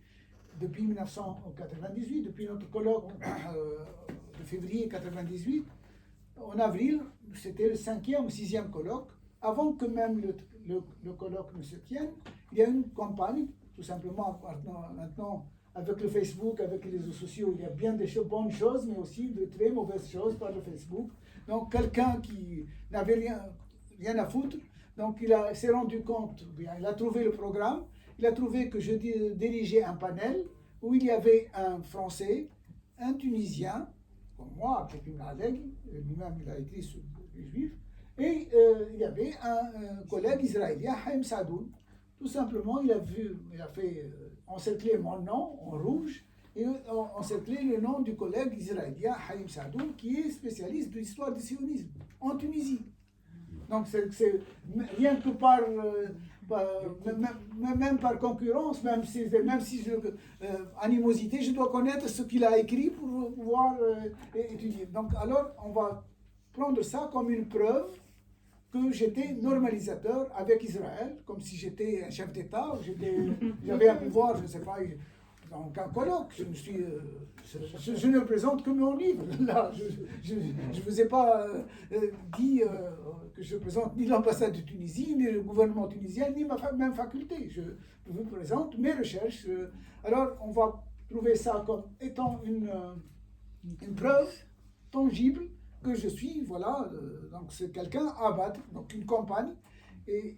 [SPEAKER 4] depuis 1998, depuis notre colloque de février 1998. En avril, c'était le 5e ou 6e colloque. Avant que même le colloque ne se tienne, il y a une campagne, tout simplement maintenant avec le Facebook, avec les réseaux sociaux, il y a bien des bonnes choses, mais aussi de très mauvaises choses par le Facebook. Donc quelqu'un qui n'avait rien à foutre, donc il s'est rendu compte, bien, il a trouvé le programme, il a trouvé que je dirigeais un panel où il y avait un Français, un Tunisien, comme moi, Pépin Radeg, lui-même il a écrit sur les Juifs, et il y avait un collègue israélien, Haïm Sadoun. Tout simplement, il a fait encercler mon nom en rouge et encercler le nom du collègue israélien Haïm Sadoun, qui est spécialiste de l'histoire du sionisme en Tunisie. Donc, c'est rien que même par concurrence, même si animosité, je dois connaître ce qu'il a écrit pour pouvoir étudier. Donc, alors, on va prendre ça comme une preuve que j'étais normalisateur avec Israël, comme si j'étais un chef d'État, j'avais un pouvoir, je ne sais pas, dans un colloque. Je ne présente que mon livre. Là, je ne vous ai pas dit que je présente ni l'ambassade de Tunisie, ni le gouvernement tunisien, ni ma même faculté. Je vous présente mes recherches. Alors, on va trouver ça comme étant une preuve tangible que je suis, voilà, donc c'est quelqu'un à abattre, donc une campagne, et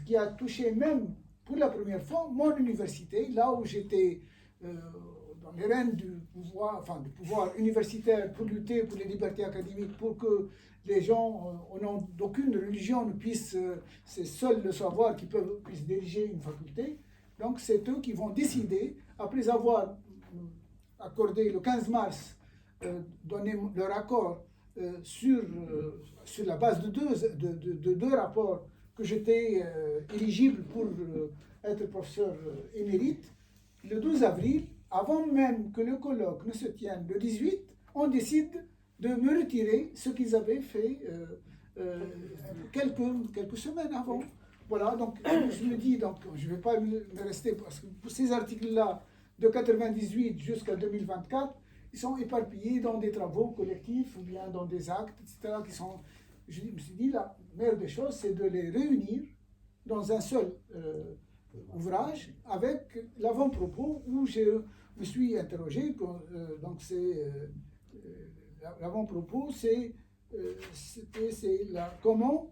[SPEAKER 4] qui a touché même pour la première fois mon université, là où j'étais dans les rênes du pouvoir universitaire pour lutter pour les libertés académiques, pour que les gens, au nom d'aucune religion, ne puissent, c'est seul le savoir qui puisse diriger une faculté. Donc c'est eux qui vont décider, après avoir accordé le 15 mars, donné leur accord sur la base de deux rapports que j'étais éligible pour être professeur émérite. Le 12 avril, avant même que le colloque ne se tienne le 18, on décide de me retirer ce qu'ils avaient fait quelques semaines avant. Voilà, donc je me dis, donc, je ne vais pas me rester, parce que pour ces articles-là, de 1998 jusqu'à 2024, ils sont éparpillés dans des travaux collectifs ou bien dans des actes, etc. Je me suis dit, la meilleure des choses, c'est de les réunir dans un seul ouvrage avec l'avant-propos où je me suis interrogé. Donc, l'avant-propos, c'est comment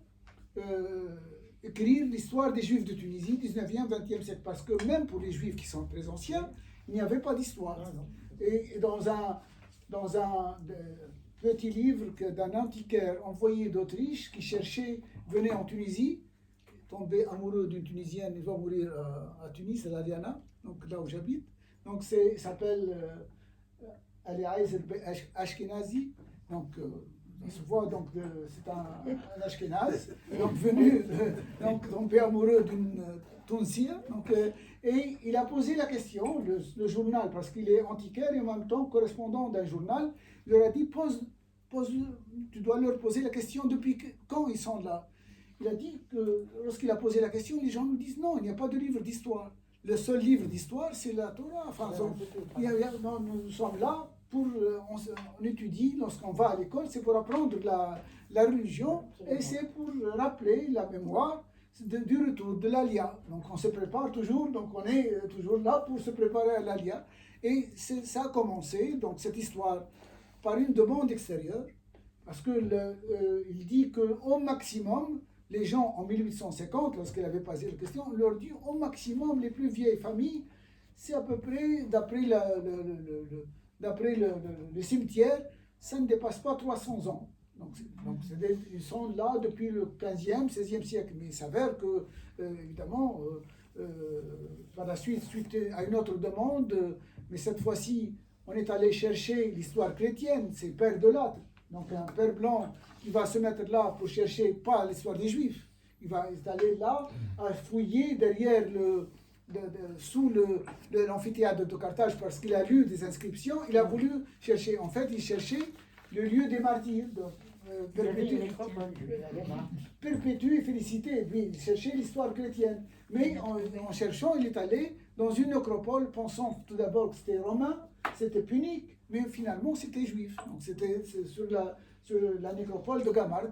[SPEAKER 4] écrire l'histoire des Juifs de Tunisie, 19e, 20e siècle. Parce que même pour les Juifs qui sont très anciens, il n'y avait pas d'histoire. Et dans un petit livre d'un antiquaire envoyé d'Autriche qui venait en Tunisie, tombé amoureux d'une Tunisienne, il va mourir à Tunis, à l'Ariana, donc là où j'habite. Donc ça s'appelle Ali Aizer Ashkenazi. Donc on se voit, donc c'est un Ashkenaz, donc venu, donc tombé amoureux d'une Tunisienne. Et il a posé la question, le journal, parce qu'il est antiquaire et en même temps correspondant d'un journal, il leur a dit tu dois leur poser la question depuis quand ils sont là. Il a dit que lorsqu'il a posé la question, les gens nous disent non, il n'y a pas de livre d'histoire. Le seul livre d'histoire, c'est la Torah. Enfin, nous sommes là pour, on étudie, lorsqu'on va à l'école, c'est pour apprendre la religion et c'est pour rappeler la mémoire du retour de l'Alia. Donc on se prépare toujours, donc on est toujours là pour se préparer à l'Alia. Et ça a commencé, donc cette histoire, par une demande extérieure, parce qu'il dit qu'au maximum, les gens en 1850, lorsqu'il avait posé la question, on leur dit au maximum les plus vieilles familles, c'est à peu près, d'après le cimetière, ça ne dépasse pas 300 ans. Donc ils sont là depuis le 15e, 16e siècle. Mais il s'avère que, évidemment, par la suite à une autre demande, mais cette fois-ci, on est allé chercher l'histoire chrétienne, c'est Père de Lattre. Donc un père blanc qui va se mettre là pour chercher pas l'histoire des Juifs. Il va aller là à fouiller derrière sous l'amphithéâtre de Carthage parce qu'il a lu des inscriptions. Il a voulu chercher. En fait, il cherchait le lieu des martyrs. Perpétue et félicité. Lui, il cherchait l'histoire chrétienne. Mais en cherchant, il est allé dans une nécropole, pensant tout d'abord que c'était romain, c'était punique, mais finalement c'était juif. Donc c'était sur la nécropole de Gamart.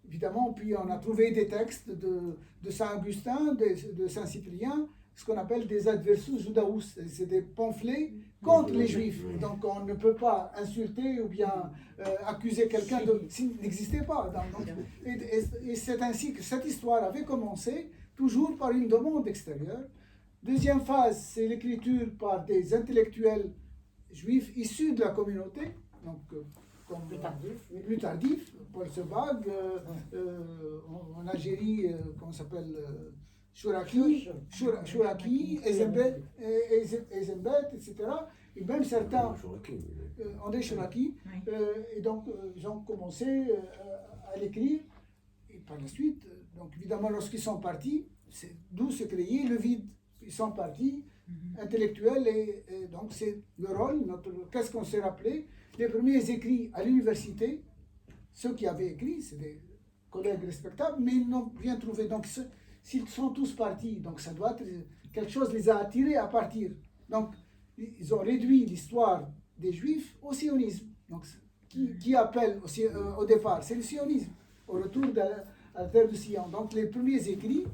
[SPEAKER 4] Évidemment, puis on a trouvé des textes de Saint Augustin, de Saint Cyprien, ce qu'on appelle des adversus judaeus, c'est des pamphlets contre les juifs. Donc on ne peut pas insulter ou bien accuser quelqu'un s'il n'existait pas. Et c'est ainsi que cette histoire avait commencé, toujours par une demande extérieure. Deuxième phase, c'est l'écriture par des intellectuels juifs issus de la communauté, donc comme plus tardif, Paul Sebag, en Algérie, comment s'appelle, Chouraki, Ezembet, etc. Et même certains, André Chouraki, et donc ils ont commencé à l'écrire, et par la suite, donc évidemment lorsqu'ils sont partis, c'est d'où se créait le vide. Ils sont partis, intellectuels, et donc c'est le rôle, qu'est-ce qu'on s'est rappelé? Les premiers écrits à l'université, ceux qui avaient écrit, c'est des collègues respectables, mais ils n'ont rien trouvé. Donc s'ils sont tous partis, donc ça doit être quelque chose les a attirés à partir. Donc ils ont réduit l'histoire des Juifs au sionisme. Donc qui appelle au départ? C'est le sionisme, au retour à la terre de Sion. Donc les premiers écrits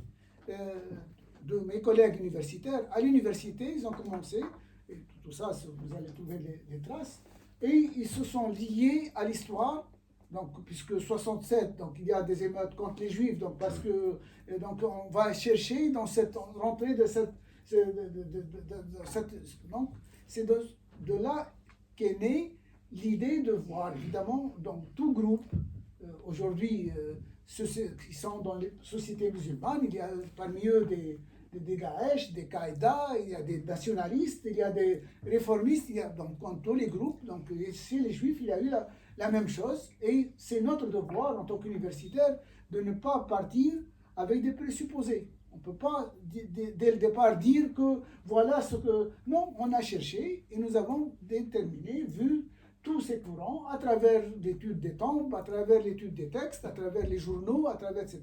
[SPEAKER 4] de mes collègues universitaires, à l'université, ils ont commencé, et tout ça, vous allez trouver les traces, et ils se sont liés à l'histoire, donc, puisque 67, donc il y a des émeutes contre les Juifs, donc parce que, donc on va chercher dans cette rentrée de cette, donc c'est de là qu'est née l'idée de voir, évidemment, dans tout groupe, aujourd'hui, ceux qui sont dans les sociétés musulmanes, il y a parmi eux des Daesh, des Qaïda, il y a des nationalistes, il y a des réformistes, il y a donc dans tous les groupes. Donc chez les Juifs, il y a eu la même chose. Et c'est notre devoir en tant qu'universitaire de ne pas partir avec des présupposés. On ne peut pas dès le départ dire que voilà ce que... Non, on a cherché et nous avons déterminé, vu tous ces courants, à travers l'étude des tombes, à travers l'étude des textes, à travers les journaux, à travers, etc.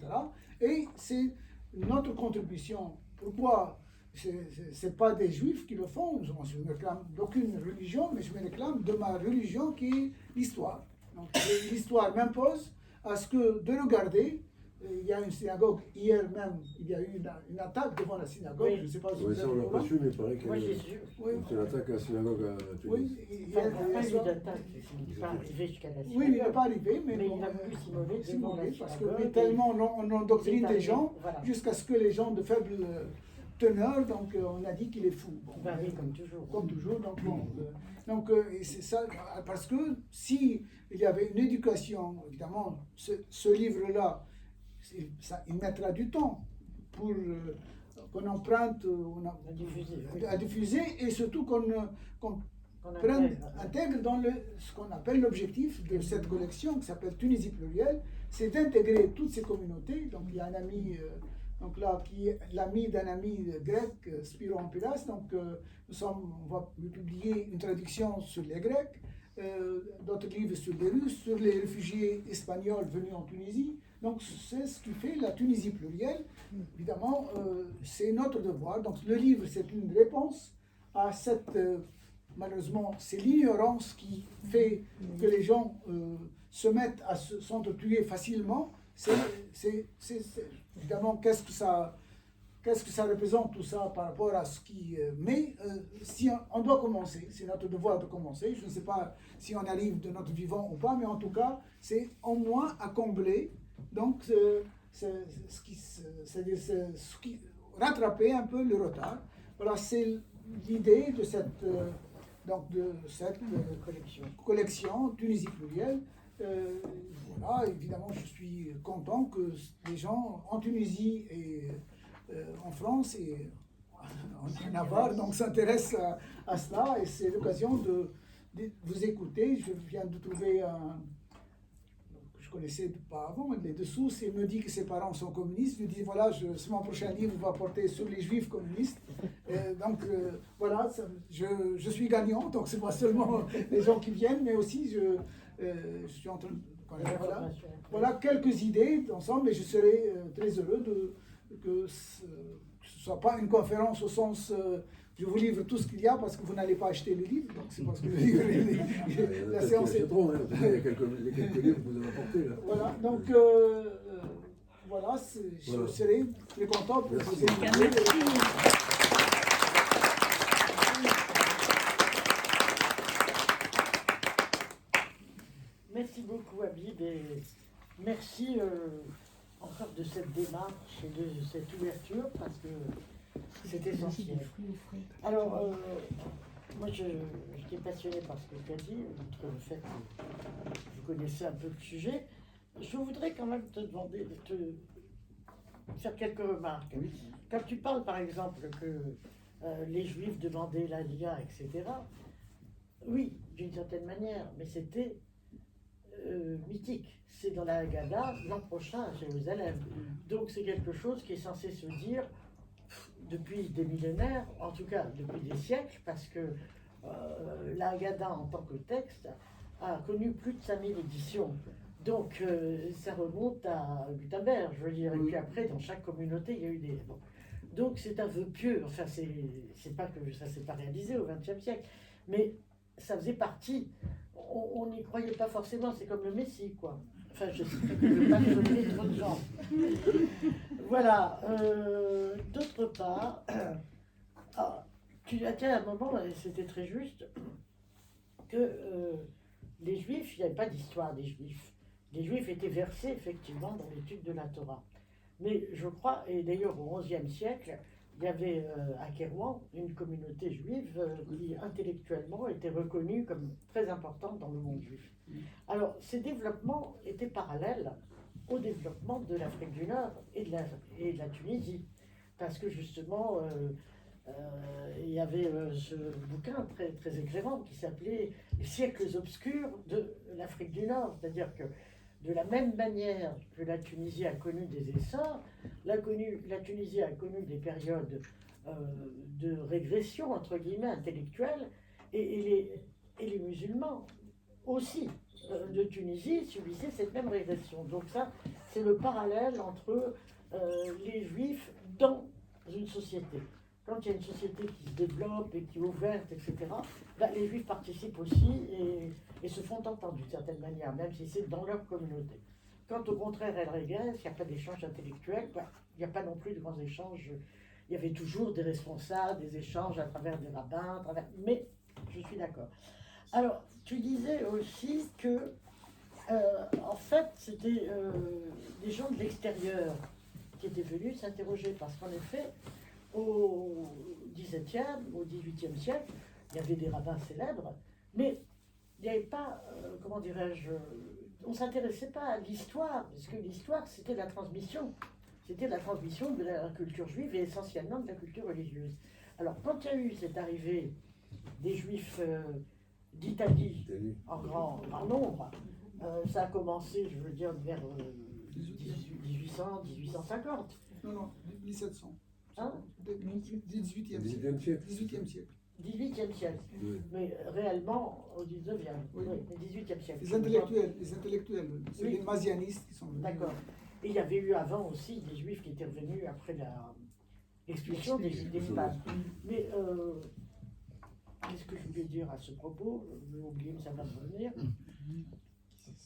[SPEAKER 4] Et c'est notre contribution. Pourquoi? Ce n'est pas des Juifs qui le font. Je ne me réclame d'aucune religion, mais je me réclame de ma religion qui est l'histoire. Donc l'histoire m'impose à ce que de regarder. Il y a une synagogue, hier même, il y a eu une attaque devant la synagogue. Je ne sais pas si vous
[SPEAKER 1] ça, on l'a pas su, mais il paraît qu'il y a c'est une attaque à la synagogue à Tunis.
[SPEAKER 3] Il n'y a pas eu d'attaque, il n'est pas arrivé jusqu'à la synagogue.
[SPEAKER 4] Oui, il n'est pas arrivé, mais
[SPEAKER 3] il a pu s'immoler
[SPEAKER 4] parce que tellement on endoctrine des gens jusqu'à ce que les gens de faible teneur, donc on a dit qu'il est fou. Bon,
[SPEAKER 3] Bah oui, comme toujours.
[SPEAKER 4] comme toujours, donc bon. Et c'est ça, parce que si il y avait une éducation, évidemment, ce livre-là, il mettra du temps pour qu'on emprunte, à diffuser, et surtout qu'on intègre dans ce qu'on appelle l'objectif de cette collection qui s'appelle Tunisie plurielle, c'est d'intégrer toutes ces communautés. Donc il y a un ami, donc là, qui est l'ami d'un ami grec, Spiro Ampilas. Donc on va lui publier une traduction sur les Grecs, d'autres livres sur les Russes, sur les réfugiés espagnols venus en Tunisie. Donc c'est ce qui fait la Tunisie plurielle. Évidemment, c'est notre devoir. Donc le livre, c'est une réponse à cette... malheureusement, c'est l'ignorance qui fait que les gens se mettent à s'entretuer facilement. Évidemment, qu'est-ce que ça représente tout ça par rapport à ce qui... mais si on doit commencer, c'est notre devoir de commencer. Je ne sais pas si on arrive de notre vivant ou pas, mais en tout cas, c'est au moins à combler. Donc, rattraper un peu le retard. Voilà, c'est l'idée de cette... collection Tunisie plurielle. Voilà, évidemment, je suis content que les gens en Tunisie et en France et en Navarre donc s'intéressent à cela, et c'est l'occasion de vous écouter. Je viens de trouver je connaissais pas avant, les dessous, il me dit que ses parents sont communistes. Je lui dis voilà, mon prochain livre va porter sur les juifs communistes. Voilà, je suis gagnant, donc c'est pas seulement les gens qui viennent, mais aussi je suis en train de... Voilà quelques idées d'ensemble, et je serai très heureux que ce ne soit pas une conférence au sens... je vous livre tout ce qu'il y a parce que vous n'allez pas acheter le livre, donc c'est parce que le livre, la séance est...
[SPEAKER 1] trop, hein. Il y a quelques livres que vous avez apportés là.
[SPEAKER 4] Voilà, donc voilà, je serai très content pour vous écouter.
[SPEAKER 3] Merci beaucoup, Habib, et merci encore de cette démarche et de cette ouverture, parce que c'est essentiel. Alors, moi, j'étais passionnée par ce que tu as dit, outre le fait que vous connaissez un peu le sujet. Je voudrais quand même te demander de faire quelques remarques.
[SPEAKER 2] Oui.
[SPEAKER 3] Quand tu parles, par exemple, que les Juifs demandaient l'Aliyah, etc., oui, d'une certaine manière, mais c'était mythique. C'est dans la Haggadah l'an prochain à Jérusalem. Donc c'est quelque chose qui est censé se dire depuis des millénaires, en tout cas depuis des siècles, parce que la Haggadah en tant que texte a connu plus de 5000 éditions. Donc ça remonte à Gutenberg, je veux dire. Et puis après, dans chaque communauté, il y a eu des... Bon. Donc c'est un vœu pieux. Enfin, c'est pas que ça s'est pas réalisé au XXe siècle, mais ça faisait partie. On n'y croyait pas forcément. C'est comme le Messie, quoi. Enfin, je ne veux pas choquer trop de gens. Voilà. D'autre part, tu as dit à un moment, et c'était très juste, que les Juifs, il n'y avait pas d'histoire des Juifs. Les Juifs étaient versés effectivement dans l'étude de la Torah. Mais je crois, et d'ailleurs au XIe siècle, il y avait à Kairouan une communauté juive qui intellectuellement était reconnue comme très importante dans le monde juif. Alors ces développements étaient parallèles au développement de l'Afrique du Nord et de la Tunisie. Parce que justement, il y avait ce bouquin très, très écrivant qui s'appelait « Les siècles obscurs de l'Afrique du Nord ». C'est-à-dire que de la même manière que la Tunisie a connu des essors, la Tunisie a connu des périodes de régression, entre guillemets, intellectuelle, et les musulmans aussi de Tunisie subissaient cette même régression. Donc ça, c'est le parallèle entre les Juifs dans une société. Quand il y a une société qui se développe et qui est ouverte, etc., ben, les Juifs participent aussi et se font entendre d'une certaine manière, même si c'est dans leur communauté. Quand au contraire elle régresse, il n'y a pas d'échange intellectuel, ben, il n'y a pas non plus de grands échanges. Il y avait toujours des responsables, des échanges à travers des rabbins, mais je suis d'accord. Alors, tu disais aussi que, en fait, c'était des gens de l'extérieur qui étaient venus s'interroger, parce qu'en effet, au XVIIe, au XVIIIe siècle, il y avait des rabbins célèbres, mais il n'y avait pas, comment dirais-je, on ne s'intéressait pas à l'histoire, parce que l'histoire, c'était la transmission. C'était la transmission de la culture juive et essentiellement de la culture religieuse. Alors, quand il y a eu cette arrivée des Juifs d'Italie en grand nombre, ça a commencé, je veux dire, vers 1800, 1850.
[SPEAKER 4] Non, 1700.
[SPEAKER 3] Hein
[SPEAKER 4] 18e
[SPEAKER 1] 18e siècle.
[SPEAKER 4] 18e siècle.
[SPEAKER 3] 18e siècle.
[SPEAKER 1] Oui.
[SPEAKER 3] Mais réellement au 19e,
[SPEAKER 4] Oui.
[SPEAKER 3] mais 18e siècle.
[SPEAKER 4] Les intellectuels, c'est
[SPEAKER 3] Oui.
[SPEAKER 4] les masianistes qui sont venus.
[SPEAKER 3] D'accord. Et il y avait eu avant aussi des Juifs qui étaient revenus après l'expulsion des femmes. Mais qu'est-ce que je voulais dire à ce propos? Je vais oublier, mais ça va me revenir.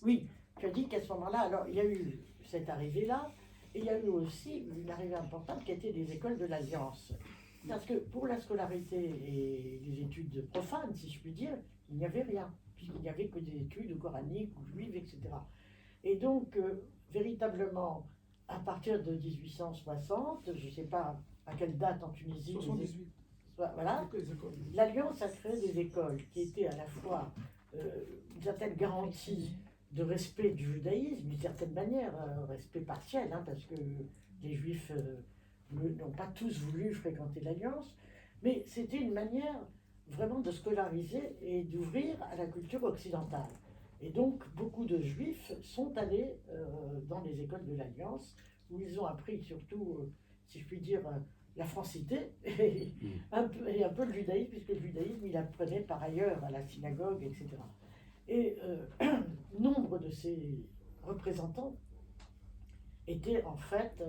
[SPEAKER 3] Oui, tu as dit qu'à ce moment-là, alors il y a eu cette arrivée-là, et il y a eu aussi une arrivée importante qui était des écoles de l'Alliance. Parce que pour la scolarité et les études profanes, si je puis dire, il n'y avait rien, puisqu'il n'y avait que des études coraniques ou juives, etc. Et donc, véritablement, à partir de 1860, je ne sais pas à quelle date en Tunisie,
[SPEAKER 4] 78.
[SPEAKER 3] voilà, l'Alliance a créé des écoles qui étaient à la fois une certaine garantie de respect du judaïsme, d'une certaine manière, respect partiel, hein, parce que les Juifs n'ont pas tous voulu fréquenter l'Alliance, mais c'était une manière vraiment de scolariser et d'ouvrir à la culture occidentale. Et donc, beaucoup de Juifs sont allés dans les écoles de l'Alliance, où ils ont appris surtout, si je puis dire, la francité et un peu le judaïsme, puisque le judaïsme, il apprenait par ailleurs à la synagogue, etc. Et nombre de ces représentants étaient en fait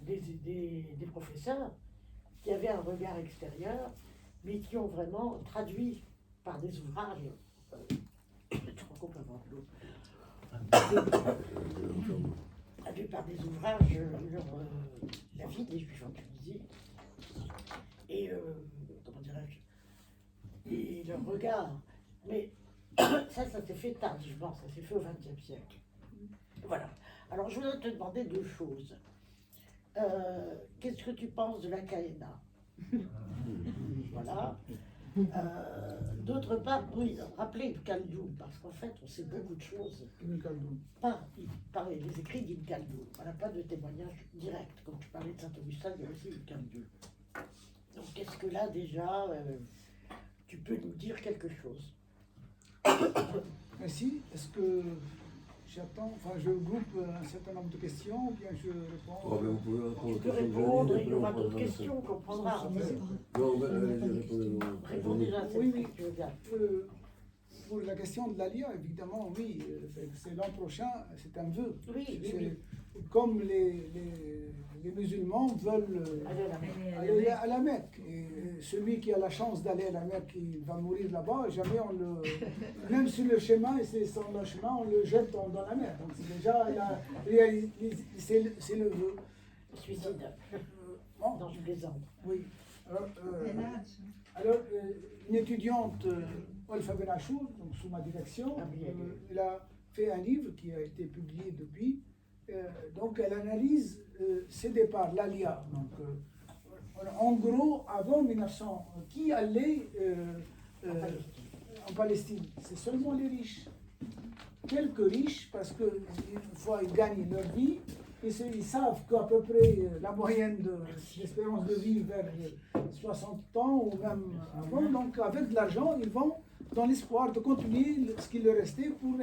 [SPEAKER 3] des professeurs qui avaient un regard extérieur, mais qui ont vraiment traduit par des ouvrages, je crois qu'on peut avoir de l'eau, traduit par des ouvrages la vie des Juifs en Tunisie, et comment dirais-je, et leur regard. Mais ça s'est fait tardivement, ça s'est fait au XXe siècle. Voilà. Alors je voudrais te demander deux choses. Qu'est-ce que tu penses de la Qaïda? Voilà. D'autre part, oui, rappelez Ibn Khaldoun, parce qu'en fait, on sait beaucoup de choses par les écrits d'Ibn Khaldoun. On n'a pas de témoignage direct. Comme tu parlais de Saint-Augustin, il y a aussi Ibn Khaldoun. Donc, est-ce que là, déjà, tu peux nous dire quelque chose?
[SPEAKER 4] Merci. Est-ce que j'attends, enfin je groupe un certain nombre de questions ou bien je réponds?
[SPEAKER 1] Oh, ben, vous pouvez répondre
[SPEAKER 3] Tu
[SPEAKER 1] aux
[SPEAKER 3] peux
[SPEAKER 1] questions que
[SPEAKER 3] répondre,
[SPEAKER 1] j'avais,
[SPEAKER 3] il y aura
[SPEAKER 1] après, on
[SPEAKER 3] d'autres
[SPEAKER 1] prendra
[SPEAKER 3] questions qu'on prendra.
[SPEAKER 1] Non, ben, allez-y, répondez-nous.
[SPEAKER 3] Réponds déjà à cette
[SPEAKER 4] Oui,
[SPEAKER 3] question, tu veux bien.
[SPEAKER 4] Pour la question de l'ALIA, évidemment, oui, c'est l'an prochain, c'est un vœu.
[SPEAKER 3] Oui, oui,
[SPEAKER 4] C'est-
[SPEAKER 3] oui.
[SPEAKER 4] Comme les musulmans veulent
[SPEAKER 3] Allez à la main.
[SPEAKER 4] aller à la Mecque. Et celui qui a la chance d'aller à la Mecque, il va mourir là-bas, jamais on le... Même sur le chemin, et c'est sur le chemin, on le jette dans la mer. Donc c'est déjà, c'est le vœu.
[SPEAKER 3] Suicide.
[SPEAKER 4] Bon,
[SPEAKER 3] Non, je plaisante.
[SPEAKER 4] oui. Alors, une étudiante, Olfa Benachour, donc sous ma direction,
[SPEAKER 3] Ah oui,
[SPEAKER 4] elle a fait un livre qui a été publié depuis. Donc, elle analyse ses départs, l'ALIA. Donc, en gros, avant 1900, qui allait en Palestine? C'est seulement les riches. Quelques riches, parce qu'une fois ils gagnent leur vie, ils savent qu'à peu près la moyenne d'espérance de vie vers 60 ans ou même avant. Donc, avec de l'argent, ils vont dans l'espoir de continuer ce qui leur restait pour